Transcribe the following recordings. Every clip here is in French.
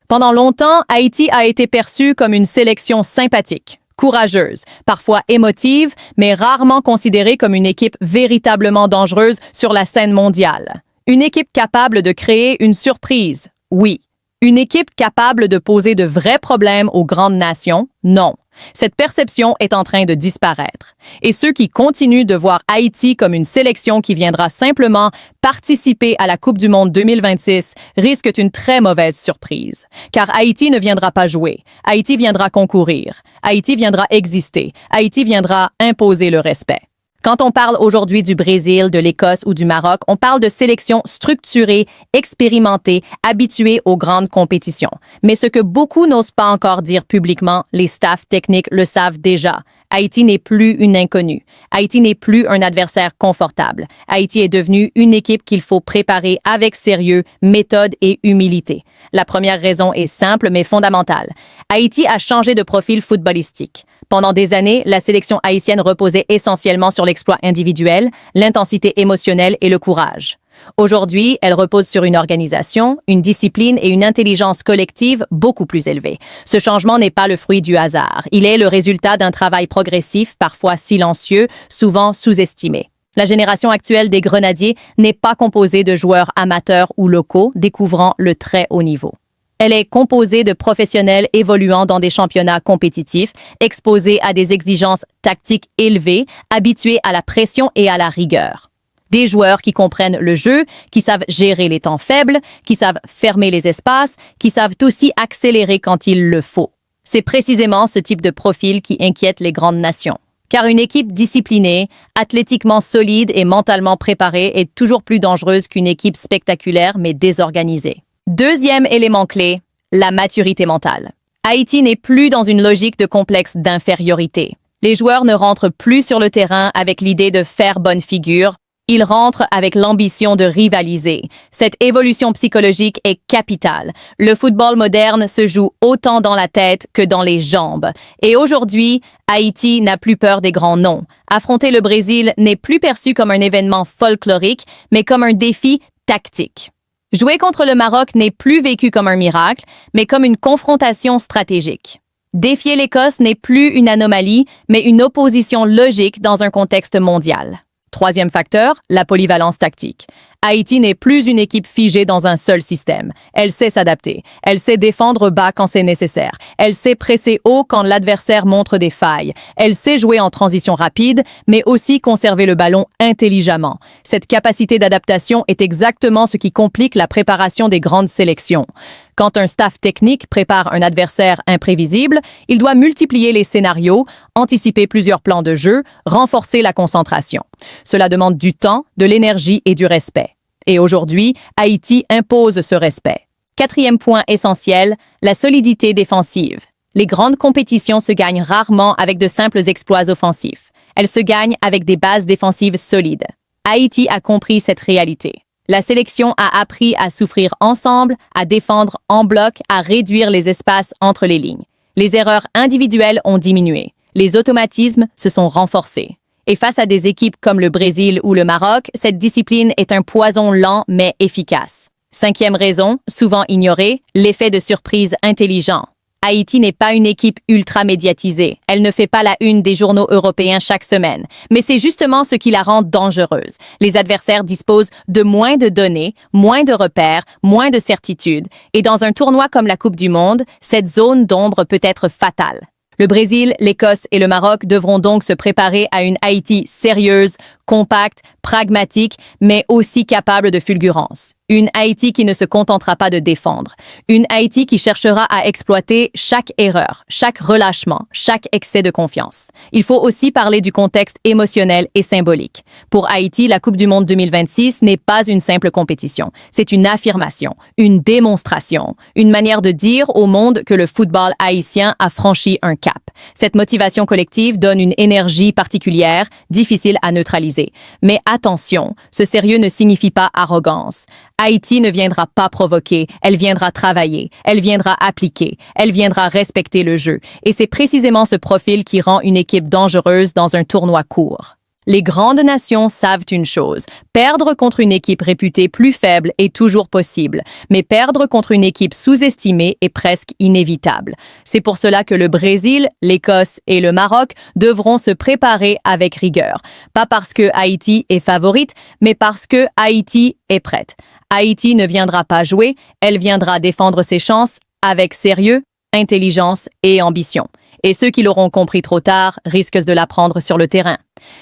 Pendant longtemps, Haïti a été perçu comme une sélection sympathique, courageuse, parfois émotive, mais rarement considérée comme une équipe véritablement dangereuse sur la scène mondiale. Une équipe capable de créer une surprise, oui. Une équipe capable de poser de vrais problèmes aux grandes nations, non. Cette perception est en train de disparaître. Et ceux qui continuent de voir Haïti comme une sélection qui viendra simplement participer à la Coupe du Monde 2026 risquent une très mauvaise surprise. Car Haïti ne viendra pas jouer. Haïti viendra concourir. Haïti viendra exister. Haïti viendra imposer le respect. Quand on parle aujourd'hui du Brésil, de l'Écosse ou du Maroc, on parle de sélections structurées, expérimentées, habituées aux grandes compétitions. Mais ce que beaucoup n'osent pas encore dire publiquement, les staffs techniques le savent déjà. Haïti n'est plus une inconnue. Haïti n'est plus un adversaire confortable. Haïti est devenu une équipe qu'il faut préparer avec sérieux, méthode et humilité. La première raison est simple mais fondamentale. Haïti a changé de profil footballistique. Pendant des années, la sélection haïtienne reposait essentiellement sur l'exploit individuel, l'intensité émotionnelle et le courage. Aujourd'hui, elle repose sur une organisation, une discipline et une intelligence collective beaucoup plus élevées. Ce changement n'est pas le fruit du hasard. Il est le résultat d'un travail progressif, parfois silencieux, souvent sous-estimé. La génération actuelle des Grenadiers n'est pas composée de joueurs amateurs ou locaux découvrant le très haut niveau. Elle est composée de professionnels évoluant dans des championnats compétitifs, exposés à des exigences tactiques élevées, habitués à la pression et à la rigueur. Des joueurs qui comprennent le jeu, qui savent gérer les temps faibles, qui savent fermer les espaces, qui savent aussi accélérer quand il le faut. C'est précisément ce type de profil qui inquiète les grandes nations. Car une équipe disciplinée, athlétiquement solide et mentalement préparée est toujours plus dangereuse qu'une équipe spectaculaire mais désorganisée. Deuxième élément clé, la maturité mentale. Haïti n'est plus dans une logique de complexe d'infériorité. Les joueurs ne rentrent plus sur le terrain avec l'idée de faire bonne figure. Ils rentrent avec l'ambition de rivaliser. Cette évolution psychologique est capitale. Le football moderne se joue autant dans la tête que dans les jambes. Et aujourd'hui, Haïti n'a plus peur des grands noms. Affronter le Brésil n'est plus perçu comme un événement folklorique, mais comme un défi tactique. Jouer contre le Maroc n'est plus vécu comme un miracle, mais comme une confrontation stratégique. Défier l'Écosse n'est plus une anomalie, mais une opposition logique dans un contexte mondial. Troisième facteur, la polyvalence tactique. Haïti n'est plus une équipe figée dans un seul système. Elle sait s'adapter. Elle sait défendre bas quand c'est nécessaire. Elle sait presser haut quand l'adversaire montre des failles. Elle sait jouer en transition rapide, mais aussi conserver le ballon intelligemment. Cette capacité d'adaptation est exactement ce qui complique la préparation des grandes sélections. Quand un staff technique prépare un adversaire imprévisible, il doit multiplier les scénarios, anticiper plusieurs plans de jeu, renforcer la concentration. Cela demande du temps, de l'énergie et du respect. Et aujourd'hui, Haïti impose ce respect. Quatrième point essentiel, la solidité défensive. Les grandes compétitions se gagnent rarement avec de simples exploits offensifs. Elles se gagnent avec des bases défensives solides. Haïti a compris cette réalité. La sélection a appris à souffrir ensemble, à défendre en bloc, à réduire les espaces entre les lignes. Les erreurs individuelles ont diminué. Les automatismes se sont renforcés. Et face à des équipes comme le Brésil ou le Maroc, cette discipline est un poison lent mais efficace. Cinquième raison, souvent ignorée, l'effet de surprise intelligent. Haïti n'est pas une équipe ultra médiatisée. Elle ne fait pas la une des journaux européens chaque semaine. Mais c'est justement ce qui la rend dangereuse. Les adversaires disposent de moins de données, moins de repères, moins de certitudes. Et dans un tournoi comme la Coupe du Monde, cette zone d'ombre peut être fatale. Le Brésil, l'Écosse et le Maroc devront donc se préparer à une Haïti sérieuse, compacte, pragmatique, mais aussi capable de fulgurance. Une Haïti qui ne se contentera pas de défendre. Une Haïti qui cherchera à exploiter chaque erreur, chaque relâchement, chaque excès de confiance. Il faut aussi parler du contexte émotionnel et symbolique. Pour Haïti, la Coupe du Monde 2026 n'est pas une simple compétition. C'est une affirmation, une démonstration, une manière de dire au monde que le football haïtien a franchi un cap. Cette motivation collective donne une énergie particulière, difficile à neutraliser. Mais attention, ce sérieux ne signifie pas arrogance. Haïti ne viendra pas provoquer, elle viendra travailler, elle viendra appliquer, elle viendra respecter le jeu. Et c'est précisément ce profil qui rend une équipe dangereuse dans un tournoi court. Les grandes nations savent une chose. Perdre contre une équipe réputée plus faible est toujours possible, mais perdre contre une équipe sous-estimée est presque inévitable. C'est pour cela que le Brésil, l'Écosse et le Maroc devront se préparer avec rigueur. Pas parce que Haïti est favorite, mais parce que Haïti est prête. Haïti ne viendra pas jouer, elle viendra défendre ses chances avec sérieux, intelligence et ambition. Et ceux qui l'auront compris trop tard risquent de l'apprendre sur le terrain.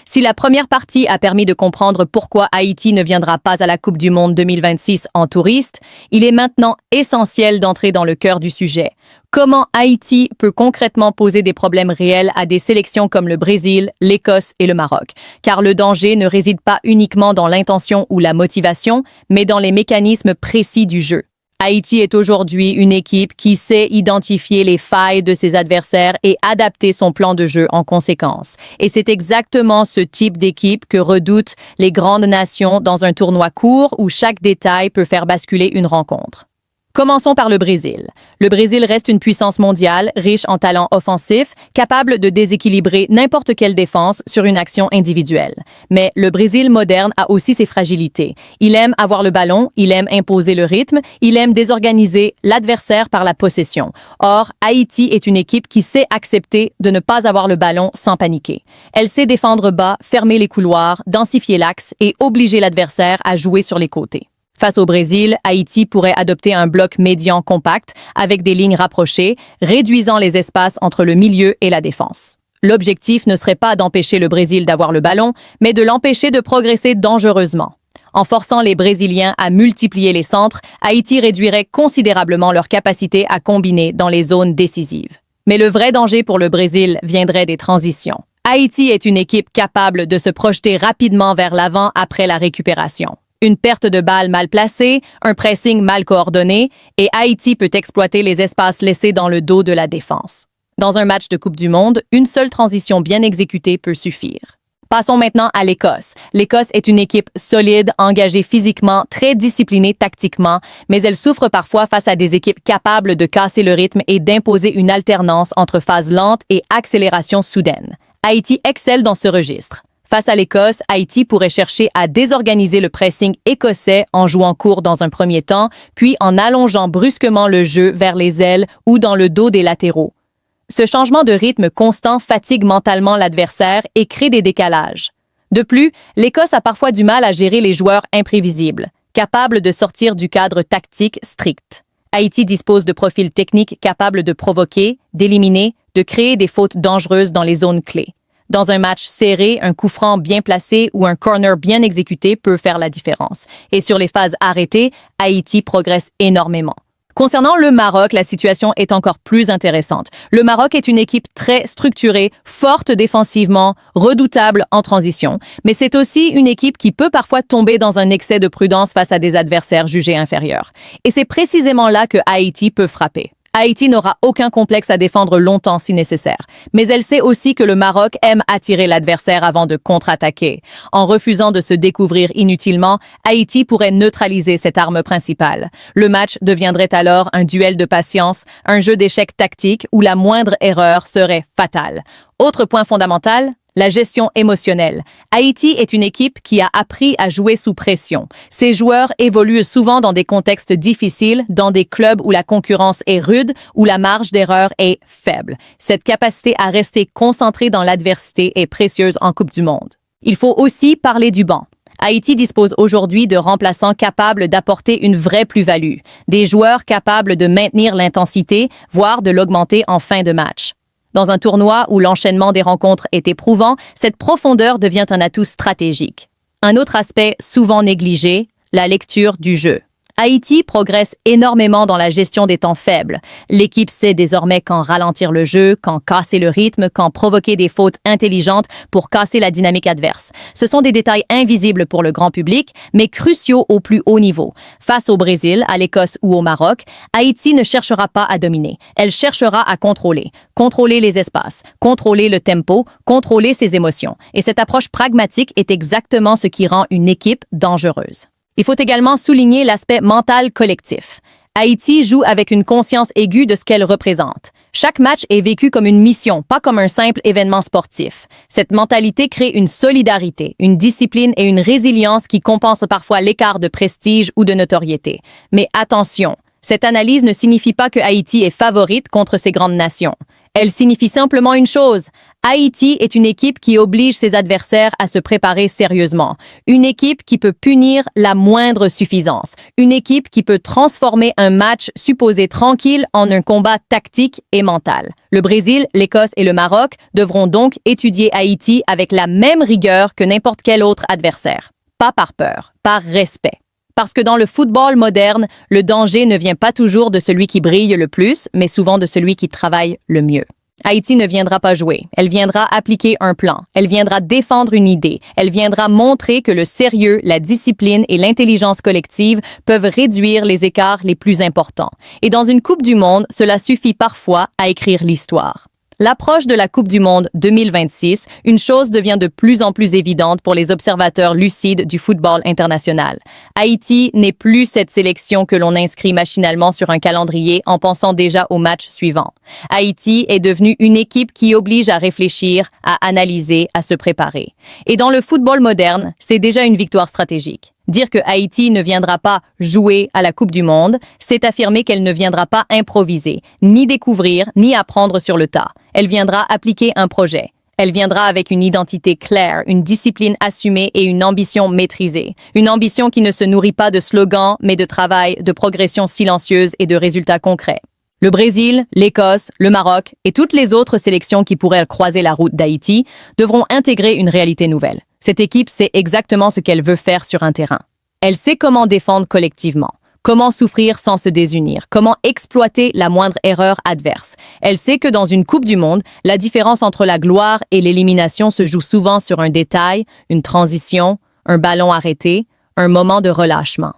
Si la première partie a permis de comprendre pourquoi Haïti ne viendra pas à la Coupe du Monde 2026 en touriste, il est maintenant essentiel d'entrer dans le cœur du sujet. Comment Haïti peut concrètement poser des problèmes réels à des sélections comme le Brésil, l'Écosse et le Maroc? Car le danger ne réside pas uniquement dans l'intention ou la motivation, mais dans les mécanismes précis du jeu. Haïti est aujourd'hui une équipe qui sait identifier les failles de ses adversaires et adapter son plan de jeu en conséquence. Et c'est exactement ce type d'équipe que redoutent les grandes nations dans un tournoi court où chaque détail peut faire basculer une rencontre. Commençons par le Brésil. Le Brésil reste une puissance mondiale, riche en talents offensifs, capable de déséquilibrer n'importe quelle défense sur une action individuelle. Mais le Brésil moderne a aussi ses fragilités. Il aime avoir le ballon, il aime imposer le rythme, il aime désorganiser l'adversaire par la possession. Or, Haïti est une équipe qui sait accepter de ne pas avoir le ballon sans paniquer. Elle sait défendre bas, fermer les couloirs, densifier l'axe et obliger l'adversaire à jouer sur les côtés. Face au Brésil, Haïti pourrait adopter un bloc médian compact avec des lignes rapprochées, réduisant les espaces entre le milieu et la défense. L'objectif ne serait pas d'empêcher le Brésil d'avoir le ballon, mais de l'empêcher de progresser dangereusement. En forçant les Brésiliens à multiplier les centres, Haïti réduirait considérablement leur capacité à combiner dans les zones décisives. Mais le vrai danger pour le Brésil viendrait des transitions. Haïti est une équipe capable de se projeter rapidement vers l'avant après la récupération. Une perte de balle mal placée, un pressing mal coordonné, et Haïti peut exploiter les espaces laissés dans le dos de la défense. Dans un match de Coupe du Monde, une seule transition bien exécutée peut suffire. Passons maintenant à l'Écosse. L'Écosse est une équipe solide, engagée physiquement, très disciplinée tactiquement, mais elle souffre parfois face à des équipes capables de casser le rythme et d'imposer une alternance entre phase lente et accélération soudaine. Haïti excelle dans ce registre. Face à l'Écosse, Haïti pourrait chercher à désorganiser le pressing écossais en jouant court dans un premier temps, puis en allongeant brusquement le jeu vers les ailes ou dans le dos des latéraux. Ce changement de rythme constant fatigue mentalement l'adversaire et crée des décalages. De plus, l'Écosse a parfois du mal à gérer les joueurs imprévisibles, capables de sortir du cadre tactique strict. Haïti dispose de profils techniques capables de provoquer, d'éliminer, de créer des fautes dangereuses dans les zones clés. Dans un match serré, un coup franc bien placé ou un corner bien exécuté peut faire la différence. Et sur les phases arrêtées, Haïti progresse énormément. Concernant le Maroc, la situation est encore plus intéressante. Le Maroc est une équipe très structurée, forte défensivement, redoutable en transition. Mais c'est aussi une équipe qui peut parfois tomber dans un excès de prudence face à des adversaires jugés inférieurs. Et c'est précisément là que Haïti peut frapper. Haïti n'aura aucun complexe à défendre longtemps si nécessaire. Mais elle sait aussi que le Maroc aime attirer l'adversaire avant de contre-attaquer. En refusant de se découvrir inutilement, Haïti pourrait neutraliser cette arme principale. Le match deviendrait alors un duel de patience, un jeu d'échecs tactique où la moindre erreur serait fatale. Autre point fondamental, la gestion émotionnelle. Haïti est une équipe qui a appris à jouer sous pression. Ses joueurs évoluent souvent dans des contextes difficiles, dans des clubs où la concurrence est rude, où la marge d'erreur est faible. Cette capacité à rester concentré dans l'adversité est précieuse en Coupe du Monde. Il faut aussi parler du banc. Haïti dispose aujourd'hui de remplaçants capables d'apporter une vraie plus-value, des joueurs capables de maintenir l'intensité, voire de l'augmenter en fin de match. Dans un tournoi où l'enchaînement des rencontres est éprouvant, cette profondeur devient un atout stratégique. Un autre aspect souvent négligé, la lecture du jeu. Haïti progresse énormément dans la gestion des temps faibles. L'équipe sait désormais quand ralentir le jeu, quand casser le rythme, quand provoquer des fautes intelligentes pour casser la dynamique adverse. Ce sont des détails invisibles pour le grand public, mais cruciaux au plus haut niveau. Face au Brésil, à l'Écosse ou au Maroc, Haïti ne cherchera pas à dominer. Elle cherchera à contrôler. Contrôler les espaces, contrôler le tempo, contrôler ses émotions. Et cette approche pragmatique est exactement ce qui rend une équipe dangereuse. Il faut également souligner l'aspect mental collectif. Haïti joue avec une conscience aiguë de ce qu'elle représente. Chaque match est vécu comme une mission, pas comme un simple événement sportif. Cette mentalité crée une solidarité, une discipline et une résilience qui compensent parfois l'écart de prestige ou de notoriété. Mais attention, cette analyse ne signifie pas que Haïti est favorite contre ces grandes nations. Elle signifie simplement une chose. Haïti est une équipe qui oblige ses adversaires à se préparer sérieusement. Une équipe qui peut punir la moindre suffisance. Une équipe qui peut transformer un match supposé tranquille en un combat tactique et mental. Le Brésil, l'Écosse et le Maroc devront donc étudier Haïti avec la même rigueur que n'importe quel autre adversaire. Pas par peur, par respect. Parce que dans le football moderne, le danger ne vient pas toujours de celui qui brille le plus, mais souvent de celui qui travaille le mieux. Haïti ne viendra pas jouer, elle viendra appliquer un plan, elle viendra défendre une idée, elle viendra montrer que le sérieux, la discipline et l'intelligence collective peuvent réduire les écarts les plus importants. Et dans une Coupe du Monde, cela suffit parfois à écrire l'histoire. L'approche de la Coupe du Monde 2026, une chose devient de plus en plus évidente pour les observateurs lucides du football international. Haïti n'est plus cette sélection que l'on inscrit machinalement sur un calendrier en pensant déjà au match suivant. Haïti est devenue une équipe qui oblige à réfléchir, à analyser, à se préparer. Et dans le football moderne, c'est déjà une victoire stratégique. Dire que Haïti ne viendra pas jouer à la Coupe du Monde, c'est affirmer qu'elle ne viendra pas improviser, ni découvrir, ni apprendre sur le tas. Elle viendra appliquer un projet. Elle viendra avec une identité claire, une discipline assumée et une ambition maîtrisée. Une ambition qui ne se nourrit pas de slogans, mais de travail, de progression silencieuse et de résultats concrets. Le Brésil, l'Écosse, le Maroc et toutes les autres sélections qui pourraient croiser la route d'Haïti devront intégrer une réalité nouvelle. Cette équipe sait exactement ce qu'elle veut faire sur un terrain. Elle sait comment défendre collectivement, comment souffrir sans se désunir, comment exploiter la moindre erreur adverse. Elle sait que dans une Coupe du Monde, la différence entre la gloire et l'élimination se joue souvent sur un détail, une transition, un ballon arrêté, un moment de relâchement.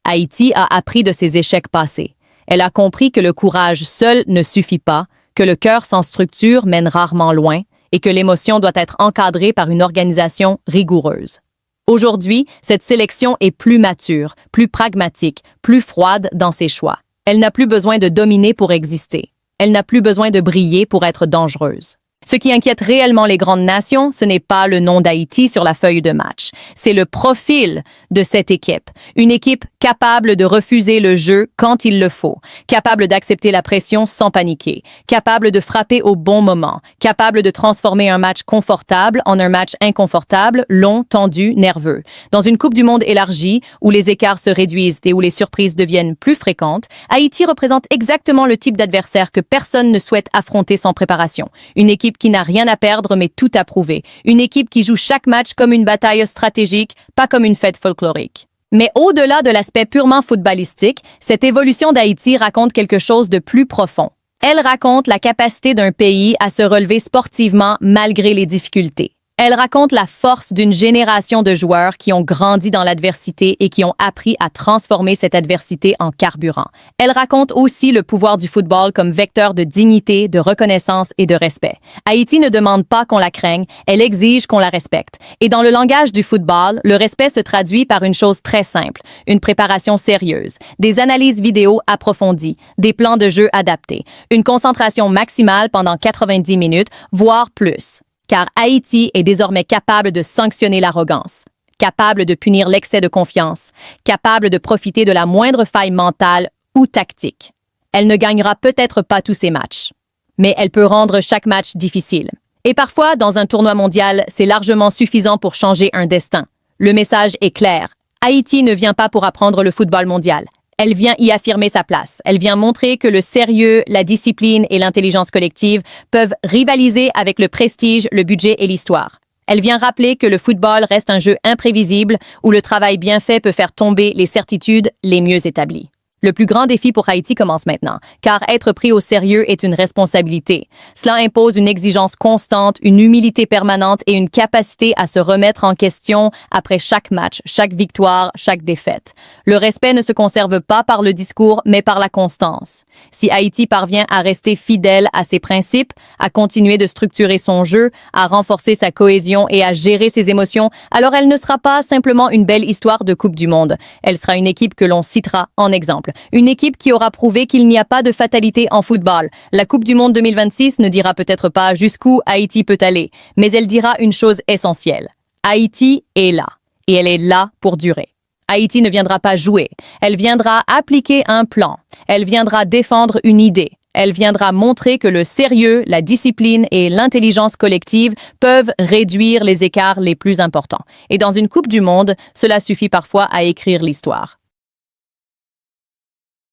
Haïti a appris de ses échecs passés. Elle a compris que le courage seul ne suffit pas, que le cœur sans structure mène rarement loin et que l'émotion doit être encadrée par une organisation rigoureuse. Aujourd'hui, cette sélection est plus mature, plus pragmatique, plus froide dans ses choix. Elle n'a plus besoin de dominer pour exister. Elle n'a plus besoin de briller pour être dangereuse. Ce qui inquiète réellement les grandes nations, ce n'est pas le nom d'Haïti sur la feuille de match. C'est le profil de cette équipe. Une équipe capable de refuser le jeu quand il le faut, capable d'accepter la pression sans paniquer, capable de frapper au bon moment, capable de transformer un match confortable en un match inconfortable, long, tendu, nerveux. Dans une Coupe du Monde élargie, où les écarts se réduisent et où les surprises deviennent plus fréquentes, Haïti représente exactement le type d'adversaire que personne ne souhaite affronter sans préparation. Une équipe qui n'a rien à perdre mais tout à prouver. Une équipe qui joue chaque match comme une bataille stratégique, pas comme une fête folklorique. Mais au-delà de l'aspect purement footballistique, cette évolution d'Haïti raconte quelque chose de plus profond. Elle raconte la capacité d'un pays à se relever sportivement malgré les difficultés. Elle raconte la force d'une génération de joueurs qui ont grandi dans l'adversité et qui ont appris à transformer cette adversité en carburant. Elle raconte aussi le pouvoir du football comme vecteur de dignité, de reconnaissance et de respect. Haïti ne demande pas qu'on la craigne, elle exige qu'on la respecte. Et dans le langage du football, le respect se traduit par une chose très simple, une préparation sérieuse, des analyses vidéo approfondies, des plans de jeu adaptés, une concentration maximale pendant 90 minutes, voire plus. Car Haïti est désormais capable de sanctionner l'arrogance, capable de punir l'excès de confiance, capable de profiter de la moindre faille mentale ou tactique. Elle ne gagnera peut-être pas tous ses matchs, mais elle peut rendre chaque match difficile. Et parfois, dans un tournoi mondial, c'est largement suffisant pour changer un destin. Le message est clair. Haïti ne vient pas pour apprendre le football mondial. Elle vient y affirmer sa place. Elle vient montrer que le sérieux, la discipline et l'intelligence collective peuvent rivaliser avec le prestige, le budget et l'histoire. Elle vient rappeler que le football reste un jeu imprévisible où le travail bien fait peut faire tomber les certitudes les mieux établies. Le plus grand défi pour Haïti commence maintenant, car être pris au sérieux est une responsabilité. Cela impose une exigence constante, une humilité permanente et une capacité à se remettre en question après chaque match, chaque victoire, chaque défaite. Le respect ne se conserve pas par le discours, mais par la constance. Si Haïti parvient à rester fidèle à ses principes, à continuer de structurer son jeu, à renforcer sa cohésion et à gérer ses émotions, alors elle ne sera pas simplement une belle histoire de Coupe du Monde. Elle sera une équipe que l'on citera en exemple. une équipe qui aura prouvé qu'il n'y a pas de fatalité en football. La Coupe du Monde 2026 ne dira peut-être pas jusqu'où Haïti peut aller, mais elle dira une chose essentielle. Haïti est là, et elle est là pour durer. Haïti ne viendra pas jouer, elle viendra appliquer un plan, elle viendra défendre une idée. Elle viendra montrer que le sérieux, la discipline et l'intelligence collective peuvent réduire les écarts les plus importants. Et dans une Coupe du Monde, cela suffit parfois à écrire l'histoire.